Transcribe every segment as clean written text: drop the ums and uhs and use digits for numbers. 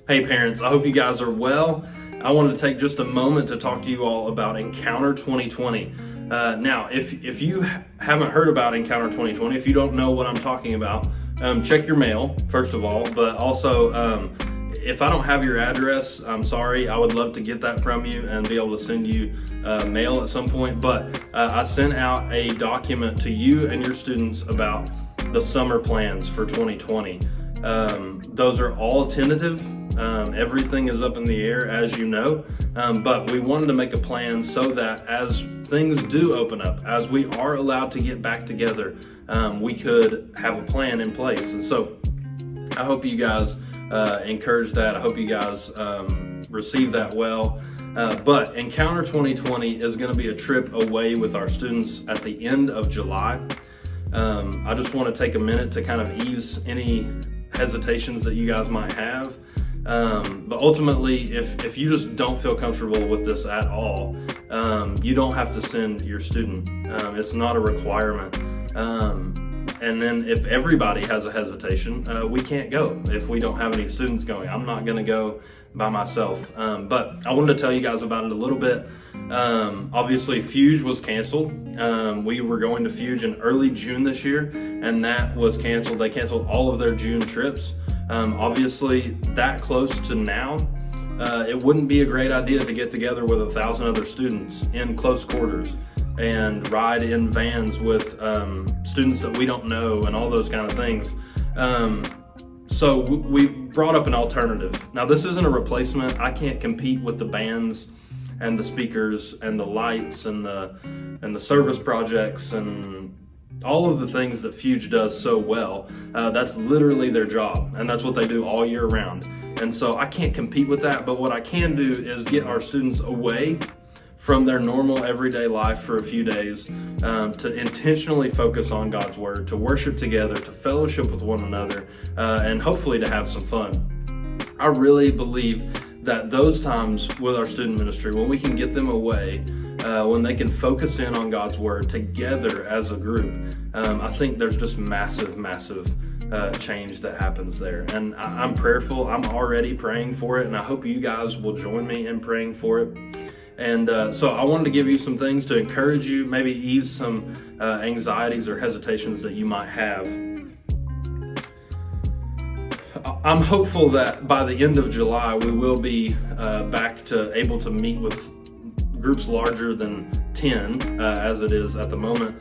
Hey parents, I hope you guys are well. I wanted to take just a moment to talk to you all about Encounter 2020. Now, if you haven't heard about Encounter 2020, if you don't know what I'm talking about, check your mail, first of all, but also if I don't have your address, I'm sorry. I would love to get that from you and be able to send you mail at some point, but I sent out a document to you and your students about the summer plans for 2020. Those are all tentative. Everything is up in the air, as you know, but we wanted to make a plan so that as things do open up, as we are allowed to get back together, we could have a plan in place. And so I hope you guys encourage that. I hope you guys receive that well. But Encounter 2020 is going to be a trip away with our students at the end of July. I just want to take a minute to kind of ease any hesitations that you guys might have. But ultimately, if you just don't feel comfortable with this at all, you don't have to send your student. It's not a requirement. And then if everybody has a hesitation, we can't go if we don't have any students going. I'm not going to go by myself. But I wanted to tell you guys about it a little bit. Obviously, Fuge was canceled. We were going to Fuge in early June this year, and that was canceled. They canceled all of their June trips. Obviously, that close to now, it wouldn't be a great idea to get together with 1,000 other students in close quarters and ride in vans with students that we don't know and all those kind of things. So we brought up an alternative. Now, this isn't a replacement. I can't compete with the bands and the speakers and the lights and the service projects and all of the things that Fuge does so well. That's literally their job, and that's what they do all year round. And so I can't compete with that, but what I can do is get our students away from their normal everyday life for a few days, to intentionally focus on God's Word, to worship together, to fellowship with one another, and hopefully to have some fun. I really believe that those times with our student ministry, when we can get them away, when they can focus in on God's Word together as a group, I think there's just massive change that happens there. And I'm prayerful. I'm already praying for it, and I hope you guys will join me in praying for it. And so I wanted to give you some things to encourage you, maybe ease some anxieties or hesitations that you might have. I'm hopeful that by the end of July, we will be back to able to meet with groups larger than 10 as it is at the moment.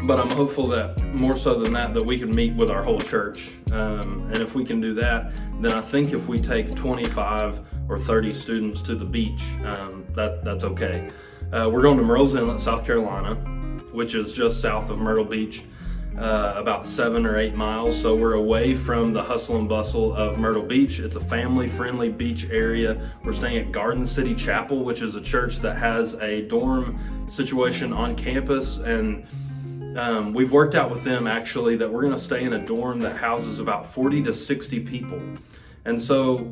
But I'm hopeful that more so than that we can meet with our whole church. And if we can do that, then I think if we take 25 or 30 students to the beach, that's okay. We're going to Murrells Inlet, South Carolina, which is just south of Myrtle Beach, about 7 or 8 miles. So we're away from the hustle and bustle of Myrtle Beach. It's a family-friendly beach area. We're staying at Garden City Chapel, which is a church that has a dorm situation on campus, and we've worked out with them actually that we're going to stay in a dorm that houses about 40 to 60 people. And so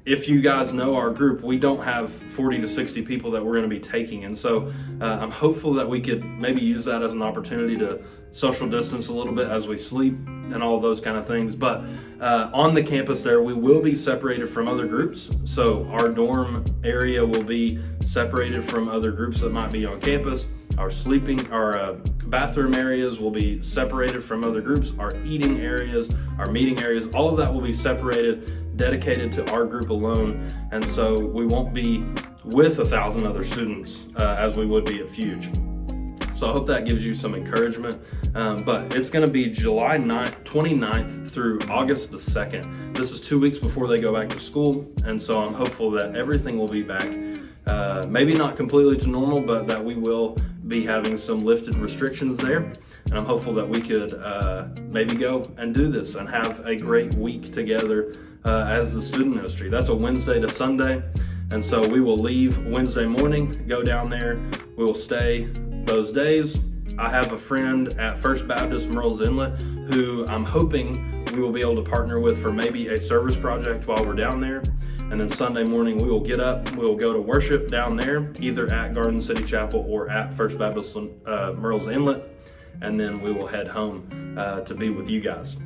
if you guys know our group, we don't have 40 to 60 people that we're going to be taking. And so I'm hopeful that we could maybe use that as an opportunity to social distance a little bit as we sleep and all of those kind of things. But on the campus there, we will be separated from other groups. So our dorm area will be separated from other groups that might be on campus. Our bathroom areas will be separated from other groups. Our eating areas, our meeting areas, all of that will be separated, dedicated to our group alone. And so we won't be with 1,000 other students as we would be at Fuge. So I hope that gives you some encouragement. But it's going to be July 29th through August the 2nd. This is 2 weeks before they go back to school. And so I'm hopeful that everything will be back, maybe not completely to normal, but that we will be having some lifted restrictions there. And I'm hopeful that we could maybe go and do this and have a great week together as the student ministry. That's a Wednesday to Sunday. And so we will leave Wednesday morning, go down there. We will stay those days. I have a friend at First Baptist Murrells Inlet who I'm hoping we will be able to partner with for maybe a service project while we're down there. And then Sunday morning we will get up, we will go to worship down there, either at Garden City Chapel or at First Baptist Murrells Inlet. And then we will head home to be with you guys.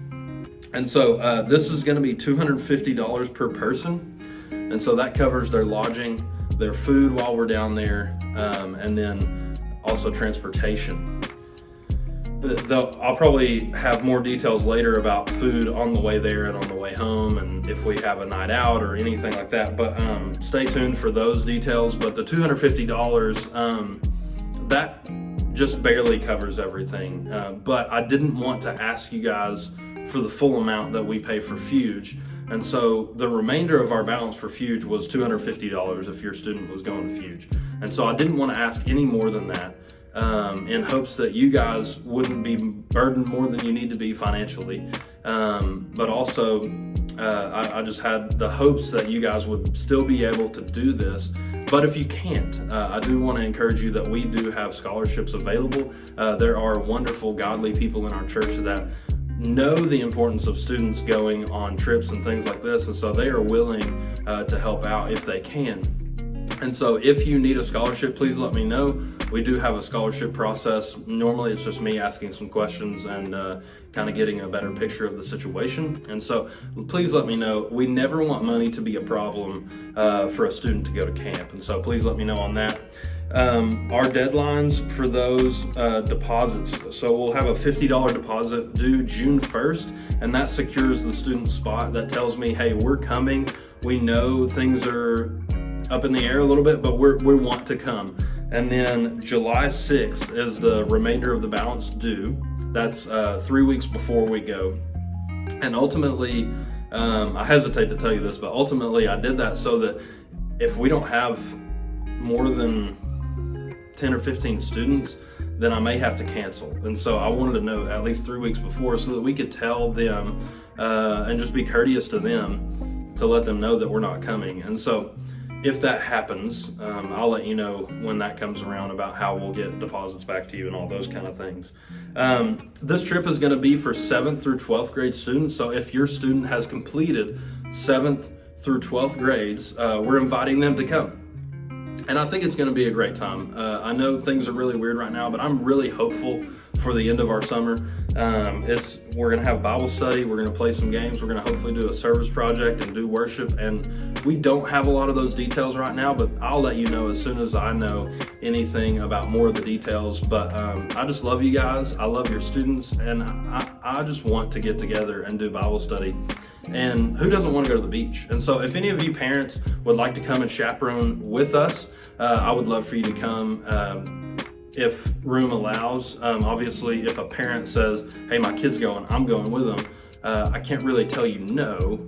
And so this is going to be $250 per person. And so that covers their lodging, their food while we're down there, and then also transportation. I'll probably have more details later about food on the way there and on the way home, and if we have a night out or anything like that. But stay tuned for those details. But the $250, that just barely covers everything. But I didn't want to ask you guys for the full amount that we pay for Fuge. And so the remainder of our balance for Fuge was $250 if your student was going to Fuge. And so I didn't want to ask any more than that, in hopes that you guys wouldn't be burdened more than you need to be financially. But also, I just had the hopes that you guys would still be able to do this. But if you can't, I do want to encourage you that we do have scholarships available. There are wonderful, godly people in our church that know the importance of students going on trips and things like this, and so they are willing to help out if they can. And so if you need a scholarship, please let me know. We do have a scholarship process. Normally it's just me asking some questions and kind of getting a better picture of the situation. And so please let me know. We never want money to be a problem for a student to go to camp. And so please let me know on that. Our deadlines for those deposits. So we'll have a $50 deposit due June 1st, and that secures the student's spot. That tells me, hey, we're coming. We know things are up in the air a little bit, but we want to come. And then July 6th is the remainder of the balance due. That's 3 weeks before we go. And ultimately, I hesitate to tell you this, but ultimately I did that so that if we don't have more than 10 or 15 students, then I may have to cancel. And so I wanted to know at least 3 weeks before so that we could tell them and just be courteous to them to let them know that we're not coming. And so if that happens, I'll let you know when that comes around about how we'll get deposits back to you and all those kind of things. This trip is going to be for 7th through 12th grade students. So if your student has completed 7th through 12th grades, we're inviting them to come. And I think it's going to be a great time. I know things are really weird right now, but I'm really hopeful for the end of our summer. We're going to have Bible study. We're going to play some games. We're going to hopefully do a service project and do worship. And we don't have a lot of those details right now, but I'll let you know as soon as I know anything about more of the details. But I just love you guys. I love your students. And I just want to get together and do Bible study. And who doesn't want to go to the beach? And so if any of you parents would like to come and chaperone with us, I would love for you to come if room allows. Obviously, if a parent says, hey, my kid's going, I'm going with them, I can't really tell you no.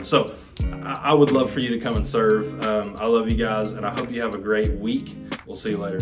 So I would love for you to come and serve. I love you guys, and I hope you have a great week. We'll see you later.